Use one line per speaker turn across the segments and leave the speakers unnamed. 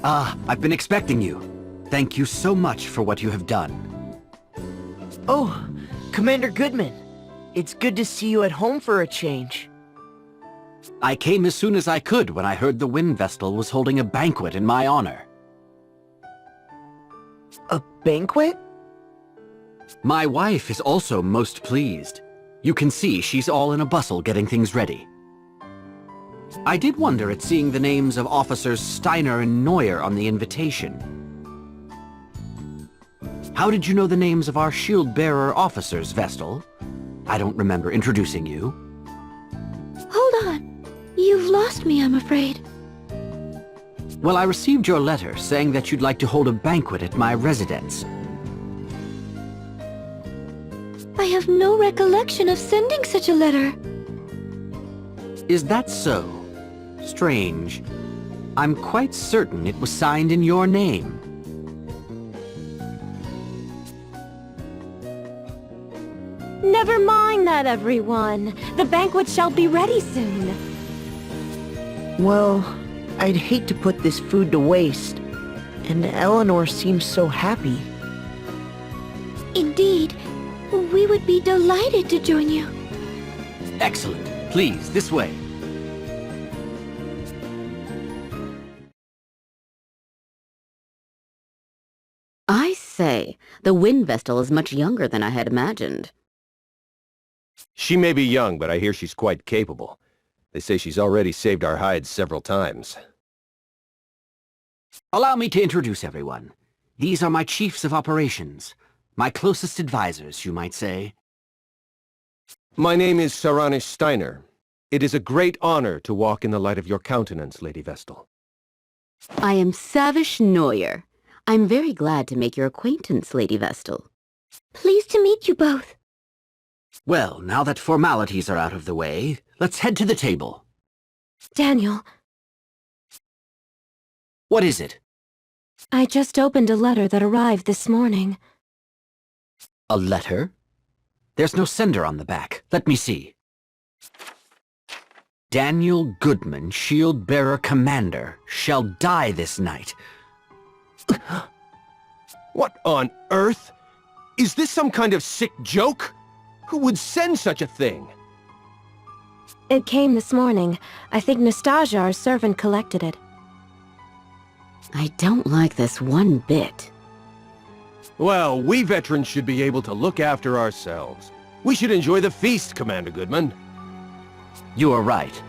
I've been expecting you. Thank you so much for what you have done.
Oh, Commander Goodman. It's good to see you at home for a change.
I came as soon as I could when I heard the Wind Vestal was holding a banquet in my honor.
A banquet?
My wife is also most pleased. You can see she's all in a bustle getting things ready. I did wonder at seeing the names of Officers Steiner and Neuer on the invitation. How did you know the names of our shield-bearer officers, Vestal? I don't remember introducing you.
Hold on. You've lost me, I'm afraid.
Well, I received your letter saying that you'd like to hold a banquet at my residence.
I have no recollection of sending such a letter.
Is that so? Strange. I'm quite certain it was signed in your name.
Never mind that, everyone. The banquet shall be ready soon.
Well, I'd hate to put this food to waste. And Eleanor seems so happy.
Indeed. We would be delighted to join you.
Excellent. Please, this way.
I say, the Wind Vestal is much younger than I had imagined.
She may be young, but I hear she's quite capable. They say she's already saved our hides several times.
Allow me to introduce everyone. These are my chiefs of operations. My closest advisors, you might say.
My name is Saranish Steiner. It is a great honor to walk in the light of your countenance, Lady Vestal.
I am Savish Neuer. I'm very glad to make your acquaintance, Lady Vestal.
Pleased to meet you both.
Well, now that formalities are out of the way, let's head to the table.
Daniel,
What is it?
I just opened a letter that arrived this morning.
A letter? There's no sender on the back. Let me see. Daniel Goodman, Shield-Bearer Commander, shall die this night.
What on earth? Is this some kind of sick joke? Who would send such a thing?
It came this morning. I think Nastasia, our servant, collected it.
I don't like this one bit.
Well, we veterans should be able to look after ourselves. We should enjoy the feast, Commander Goodman.
You are right.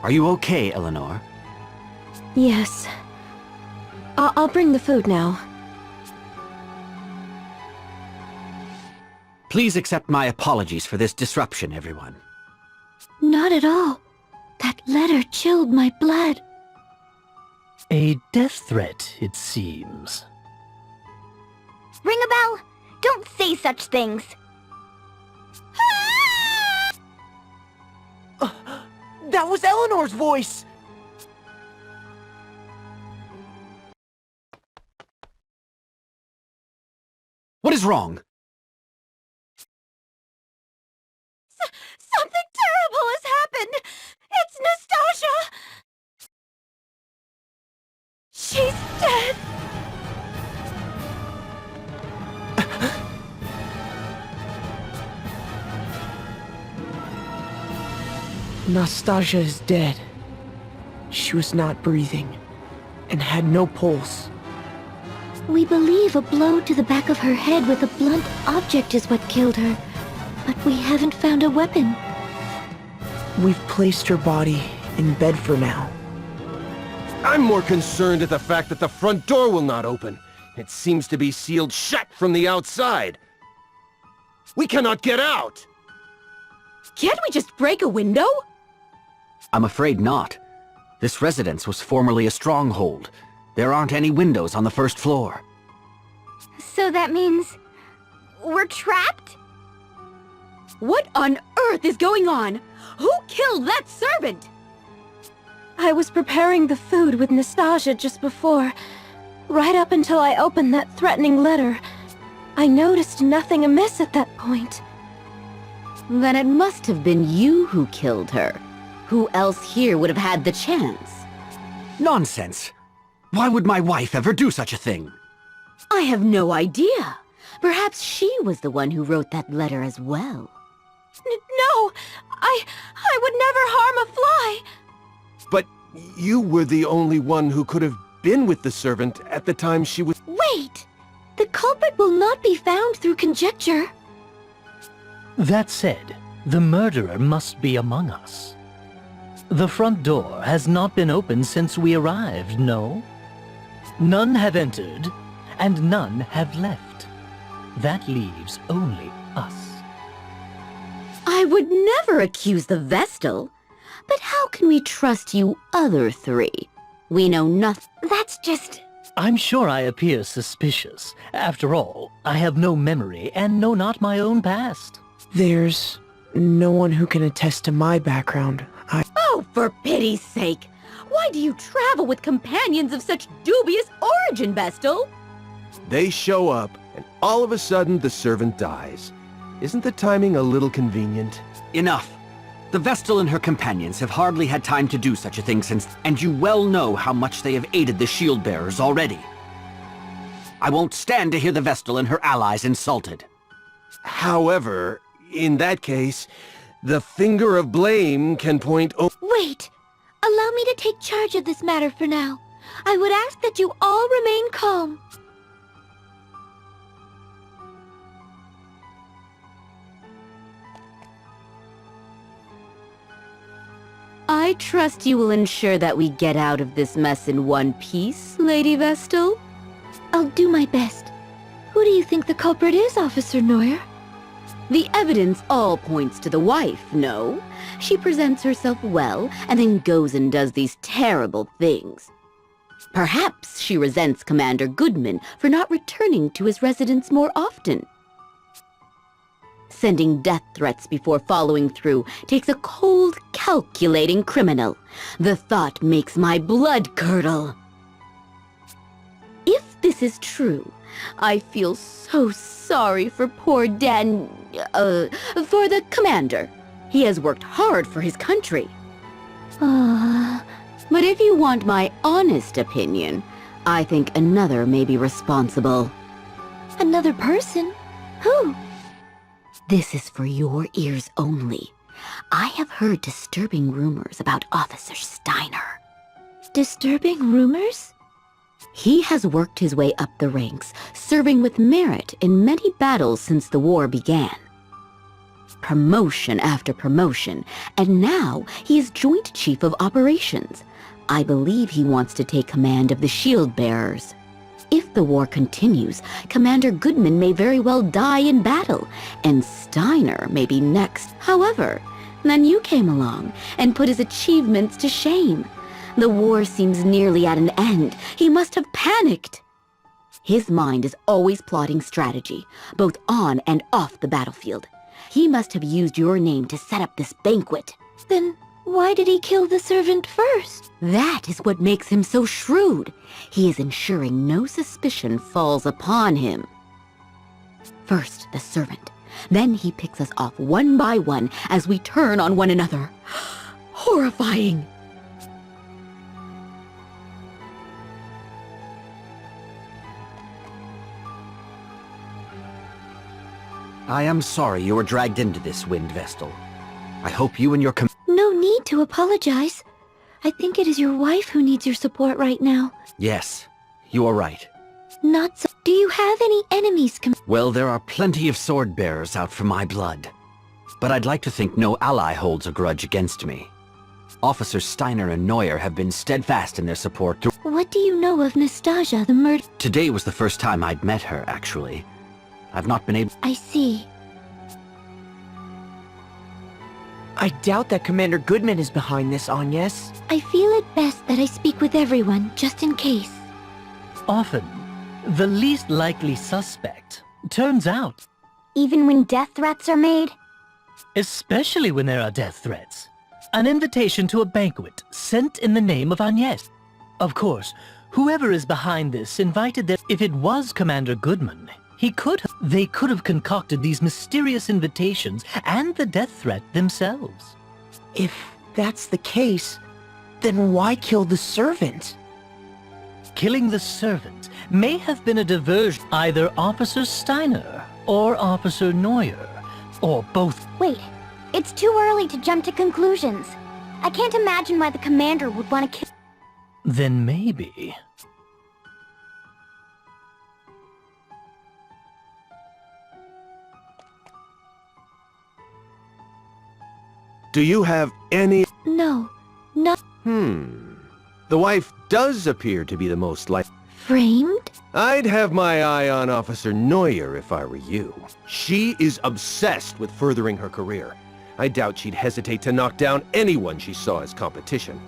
Are you okay, Eleanor?
Yes. I'll bring the food now.
Please accept my apologies for this disruption, everyone.
Not at all. That letter chilled my blood.
A death threat, it seems.
Ring a bell? Don't say such things.
That was Eleanor's voice!
What is wrong?
Something terrible has happened! It's Nastasia! She's dead!
Nastasia is dead. She was not breathing, and had no pulse.
We believe a blow to the back of her head with a blunt object is what killed her, but we haven't found a weapon.
We've placed her body in bed for now.
I'm more concerned at the fact that the front door will not open. It seems to be sealed shut from the outside. We cannot get out!
Can't we just break a window?
I'm afraid not. This residence was formerly a stronghold. There aren't any windows on the first floor.
So that means we're trapped?
What on earth is going on? Who killed that servant?
I was preparing the food with Nastasia just before, right up until I opened that threatening letter. I noticed nothing amiss at that point.
Then it must have been you who killed her. Who else here would have had the chance?
Nonsense. Why would my wife ever do such a thing?
I have no idea. Perhaps she was the one who wrote that letter as well.
No! I would never harm a fly!
But you were the only one who could have been with the servant at the time she was...
Wait! The culprit will not be found through conjecture.
That said, the murderer must be among us. The front door has not been opened since we arrived, no? None have entered, and none have left. That leaves only us.
I would never accuse the Vestal. But how can we trust you other three? We know nothing.
That's just...
I'm sure I appear suspicious. After all, I have no memory and know not my own past.
There's no one who can attest to my background.
Oh, for pity's sake! Why do you travel with companions of such dubious origin, Vestal?
They show up, and all of a sudden the servant dies. Isn't the timing a little convenient?
Enough. The Vestal and her companions have hardly had time to do such a thing since, and you well know how much they have aided the shield-bearers already. I won't stand to hear the Vestal and her allies insulted.
However, in that case, the finger of blame can point...
Wait! Allow me to take charge of this matter for now. I would ask that you all remain calm.
I trust you will ensure that we get out of this mess in one piece, Lady Vestal?
I'll do my best. Who do you think the culprit is, Officer Neuer?
The evidence all points to the wife, no? She presents herself well, and then goes and does these terrible things. Perhaps she resents Commander Goodman for not returning to his residence more often. Sending death threats before following through takes a cold, calculating criminal. The thought makes my blood curdle. If this is true, I feel so sorry for poor for the commander. He has worked hard for his country. But if you want my honest opinion, I think another may be responsible.
Another person? Who?
This is for your ears only. I have heard disturbing rumors about Officer Steiner.
Disturbing rumors?
He has worked his way up the ranks, serving with merit in many battles since the war began. Promotion after promotion, and now he is Joint Chief of Operations. I believe he wants to take command of the shield bearers. If the war continues, Commander Goodman may very well die in battle, and Steiner may be next. However, then you came along and put his achievements to shame. The war seems nearly at an end. He must have panicked. His mind is always plotting strategy, both on and off the battlefield. He must have used your name to set up this banquet.
Then why did he kill the servant first?
That is what makes him so shrewd. He is ensuring no suspicion falls upon him. First the servant, then he picks us off one by one as we turn on one another. Horrifying!
I am sorry you were dragged into this, Wind Vestal. I hope you and your
No need to apologize. I think it is your wife who needs your support right now.
Yes, you are right.
Not so... Do you have any enemies,
Well, there are plenty of sword-bearers out for my blood. But I'd like to think no ally holds a grudge against me. Officers Steiner and Neuer have been steadfast in their support through...
What do you know of Nastasia, the murder...
Today was the first time I'd met her, actually. I've not been able...
I see.
I doubt that Commander Goodman is behind this, Agnes.
I feel it best that I speak with everyone, just in case.
Often, the least likely suspect turns out.
Even when death threats are made?
Especially when there are death threats. An invitation to a banquet sent in the name of Agnes. Of course, whoever is behind this invited them. If it was Commander Goodman, they could have concocted these mysterious invitations and the death threat themselves.
If that's the case, then why kill the servant?
Killing the servant may have been a diversion. Either Officer Steiner or Officer Neuer, or both.
Wait, it's too early to jump to conclusions. I can't imagine why the commander would want to kill...
Then maybe...
Do you have any...
No, not
The wife does appear to be the most likely.
framed?
I'd have my eye on Officer Neuer if I were you. She is obsessed with furthering her career. I doubt she'd hesitate to knock down anyone she saw as competition.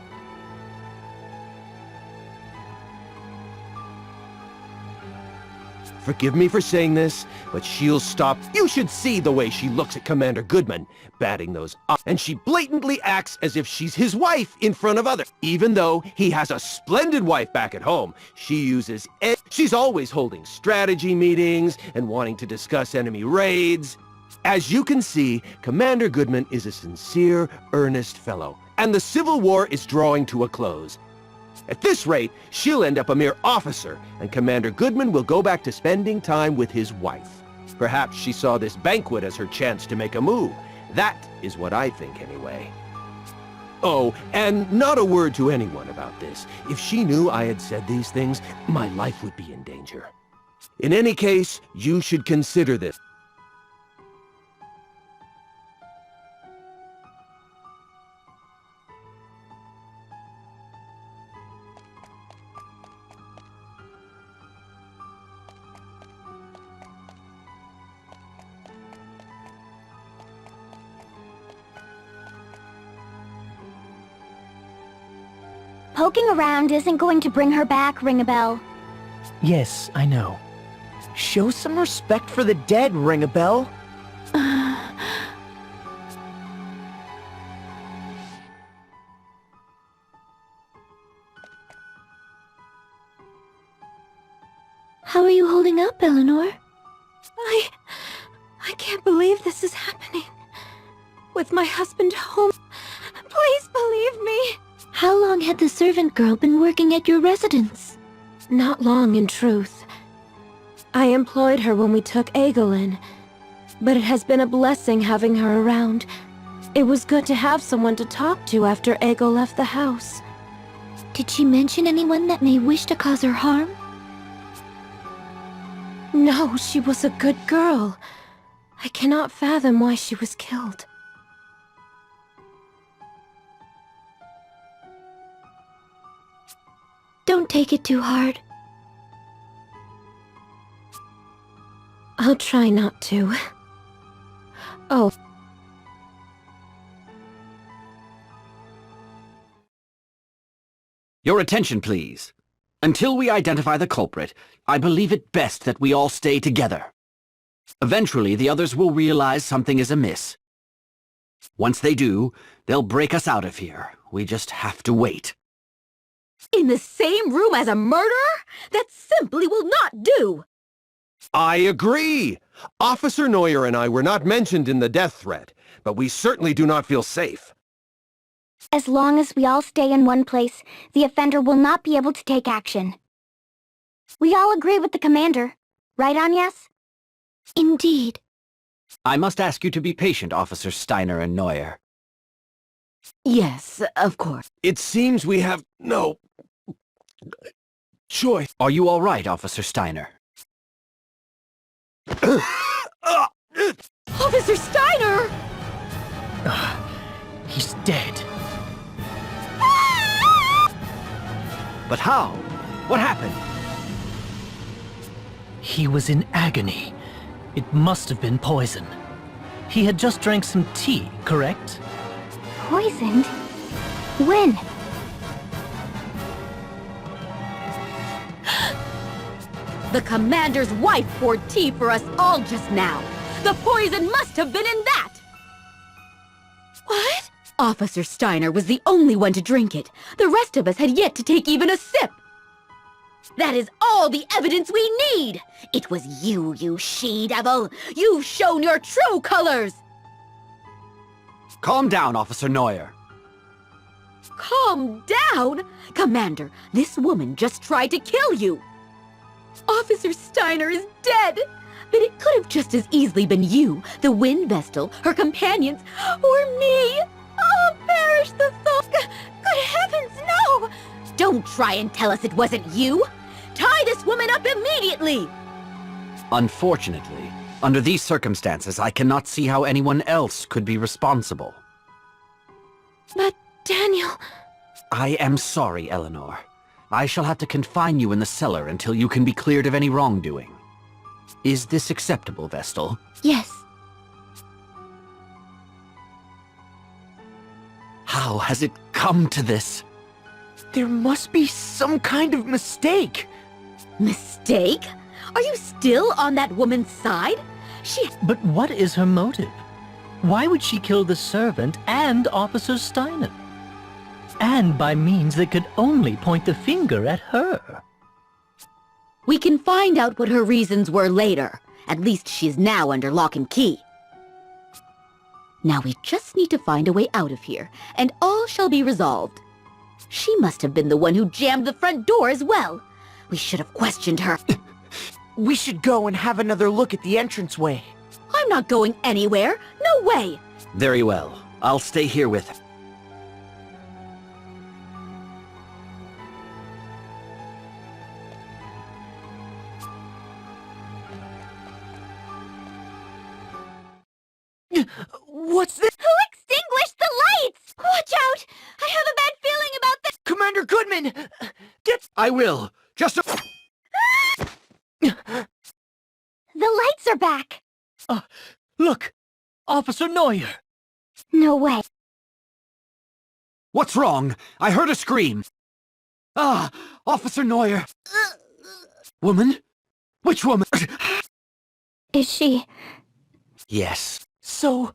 Forgive me for saying this, but she'll stop. You should see the way she looks at Commander Goodman, batting those up, and she blatantly acts as if she's his wife in front of others. Even though he has a splendid wife back at home, she uses she's always holding strategy meetings and wanting to discuss enemy raids. As you can see, Commander Goodman is a sincere, earnest fellow, and the Civil War is drawing to a close. At this rate, she'll end up a mere officer, and Commander Goodman will go back to spending time with his wife. Perhaps she saw this banquet as her chance to make a move. That is what I think, anyway. Oh, and not a word to anyone about this. If she knew I had said these things, my life would be in danger. In any case, you should consider this.
Poking around isn't going to bring her back, Ring-a-Bell.
Yes, I know.
Show some respect for the dead, Ring-a-Bell.
How are you holding up, Eleanor? I can't believe this is happening. With my husband home. Please believe me. How long had the servant girl been working at your residence? Not long, in truth. I employed her when we took Egil in, but it has been a blessing having her around. It was good to have someone to talk to after Egil left the house. Did she mention anyone that may wish to cause her harm? No, she was a good girl. I cannot fathom why she was killed. Don't take it too hard. I'll try not to. Oh.
Your attention, please. Until we identify the culprit, I believe it best that we all stay together. Eventually, the others will realize something is amiss. Once they do, they'll break us out of here. We just have to wait.
In the same room as a murderer? That simply will not do!
I agree! Officer Neuer and I were not mentioned in the death threat, but we certainly do not feel safe.
As long as we all stay in one place, the offender will not be able to take action. We all agree with the commander, right, Agnes?
Indeed.
I must ask you to be patient, Officer Steiner and Neuer.
Yes, of course.
It seems we have no choice.
Are you all right, Officer Steiner?
Officer Steiner!
He's dead.
But how? What happened?
He was in agony. It must have been poison. He had just drank some tea, correct?
Poisoned? When?
The commander's wife poured tea for us all just now. The poison must have been in that!
What?
Officer Steiner was the only one to drink it. The rest of us had yet to take even a sip. That is all the evidence we need! It was you, you she-devil! You've shown your true colors!
Calm down, Officer Neuer.
Calm down! Commander, this woman just tried to kill you! Officer Steiner is dead! But it could have just as easily been you, the Wind Vestal, her companions, or me! Oh, perish the thought! Good heavens, no! Don't try and tell us it wasn't you! Tie this woman up immediately!
Unfortunately, under these circumstances, I cannot see how anyone else could be responsible.
But, Daniel...
I am sorry, Eleanor. I shall have to confine you in the cellar until you can be cleared of any wrongdoing. Is this acceptable, Vestal?
Yes.
How has it come to this?
There must be some kind of mistake.
Mistake? Are you still on that woman's side?
But what is her motive? Why would she kill the servant and Officer Steiner? And by means that could only point the finger at her.
We can find out what her reasons were later. At least she's now under lock and key. Now we just need to find a way out of here, and all shall be resolved. She must have been the one who jammed the front door as well. We should have questioned her.
We should go and have another look at the entranceway.
I'm not going anywhere. No way.
Very well. I'll stay here with...
What's this?
Who extinguished the lights? Watch out! I have a bad feeling about this.
Commander Goodman! Get...
I will. Just a...
The lights are back.
Look! Officer Neuer!
No way.
What's wrong? I heard a scream. Ah! Officer Neuer! Woman? Which woman?
Is she...
Yes.
So,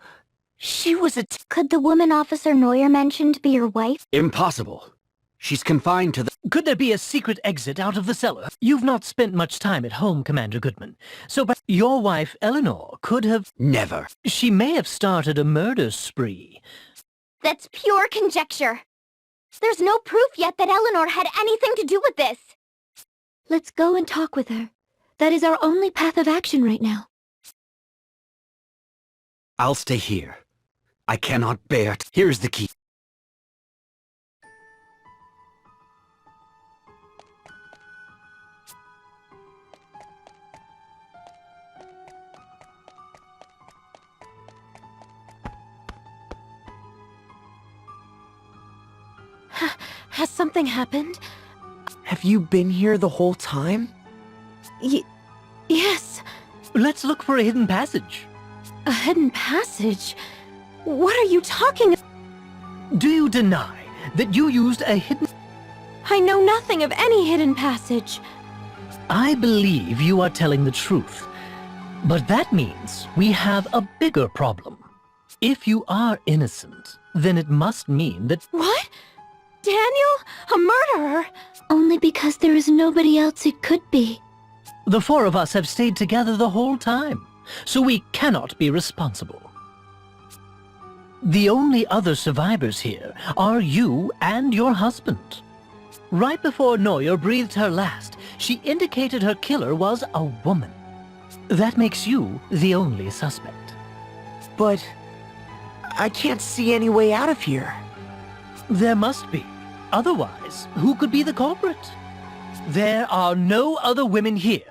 she was a...
Could the woman Officer Neuer mentioned be your wife?
Impossible. She's confined to the...
Could there be a secret exit out of the cellar? You've not spent much time at home, Commander Goodman. So, but your wife, Eleanor, could have...
Never.
She may have started a murder spree.
That's pure conjecture. There's no proof yet that Eleanor had anything to do with this.
Let's go and talk with her. That is our only path of action right now.
I'll stay here. I cannot bear it. Here's the key.
Has something happened?
Have you been here the whole time?
Yes.
Let's look for a hidden passage.
A hidden passage? What are you talking about?
Do you deny that you used a hidden...
I know nothing of any hidden passage.
I believe you are telling the truth. But that means we have a bigger problem. If you are innocent, then it must mean that...
What? Daniel? A murderer?
Only because there is nobody else it could be.
The four of us have stayed together the whole time, so we cannot be responsible. The only other survivors here are you and your husband. Right before Neuer breathed her last, she indicated her killer was a woman. That makes you the only suspect.
But... I can't see any way out of here.
There must be. Otherwise, who could be the culprit? There are no other women here.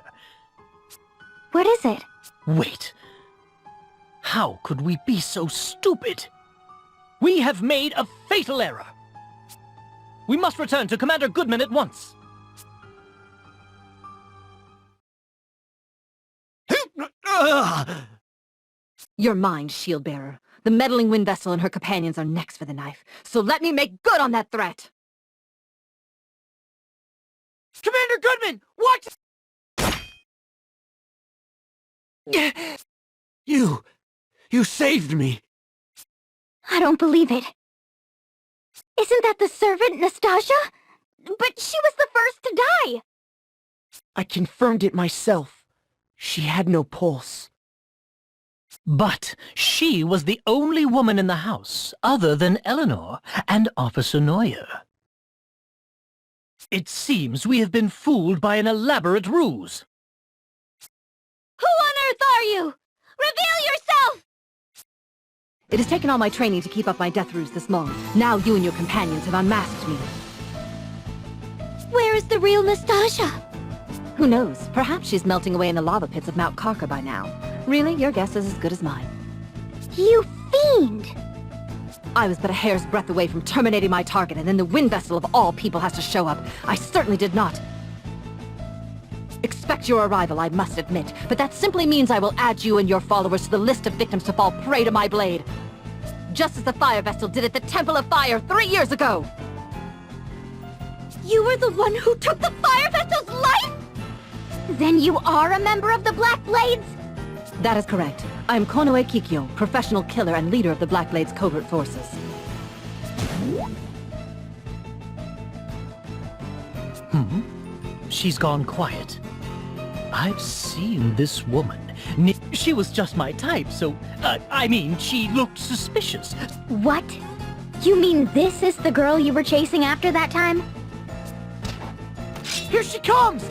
What is it?
Wait. How could we be so stupid? We have made a fatal error. We must return to Commander Goodman at once.
You're mine, shield-bearer. The meddling wind vessel and her companions are next for the knife, so let me make good on that threat!
Commander Goodman, watch!
You saved me.
I don't believe it. Isn't that the servant, Nastasia? But she was the first to die!
I confirmed it myself. She had no pulse.
But she was the only woman in the house other than Eleanor and Officer Neuer. It seems we have been fooled by an elaborate ruse.
Who on earth are you? Reveal yourself!
It has taken all my training to keep up my death ruse this long. Now you and your companions have unmasked me.
Where is the real Nastasia?
Who knows? Perhaps she's melting away in the lava pits of Mount Karka by now. Really, your guess is as good as mine.
You fiend!
I was but a hair's breadth away from terminating my target, and then the wind vessel of all people has to show up. I certainly did not expect your arrival, I must admit, but that simply means I will add you and your followers to the list of victims to fall prey to my blade. Just as the fire vessel did at the Temple of Fire 3 years ago!
You were the one who took the fire vessel's life?
Then you are a member of the Black Blades?
That is correct. I am Konoe Kikyo, professional killer and leader of the Black Blades' covert forces.
She's gone quiet. I've seen this woman. She was just my type, so, I mean, she looked suspicious.
What? You mean this is the girl you were chasing after that time?
Here she comes!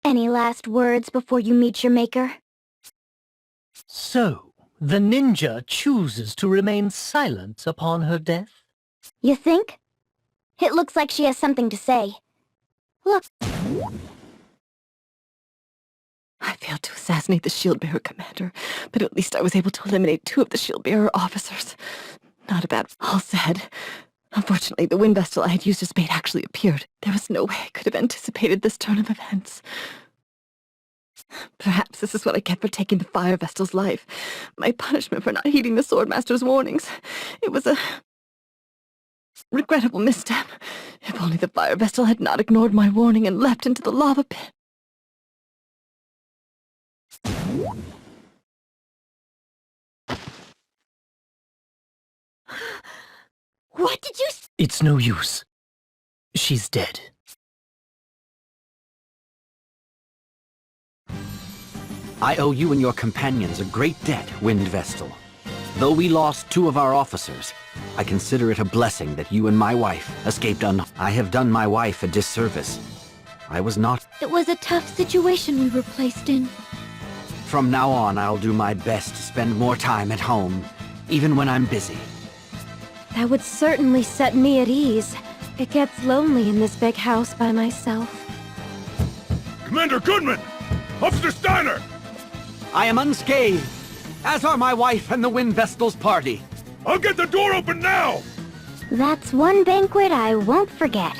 Any last words before you meet your maker?
So, the ninja chooses to remain silent upon her death?
You think? It looks like she has something to say. Look.
I failed to assassinate the shield-bearer commander, but at least I was able to eliminate 2 of the shield-bearer officers. Not a bad... All said. Unfortunately, the wind vessel I had used as bait actually appeared. There was no way I could have anticipated this turn of events. Perhaps this is what I get for taking the fire vessel's life. My punishment for not heeding the Swordmaster's warnings. It was a regrettable misstep. If only the fire vessel had not ignored my warning and leapt into the lava pit.
What did you say?
It's no use. She's dead.
I owe you and your companions a great debt, Wind Vestal. Though we lost 2 of our officers, I consider it a blessing that you and my wife escaped I have done my wife a disservice. I was not...
It was a tough situation we were placed in.
From now on, I'll do my best to spend more time at home, even when I'm busy.
That would certainly set me at ease. It gets lonely in this big house by myself.
Commander Goodman! Officer Steiner!
I am unscathed, as are my wife and the Wind Vestal's party.
I'll get the door open now!
That's one banquet I won't forget.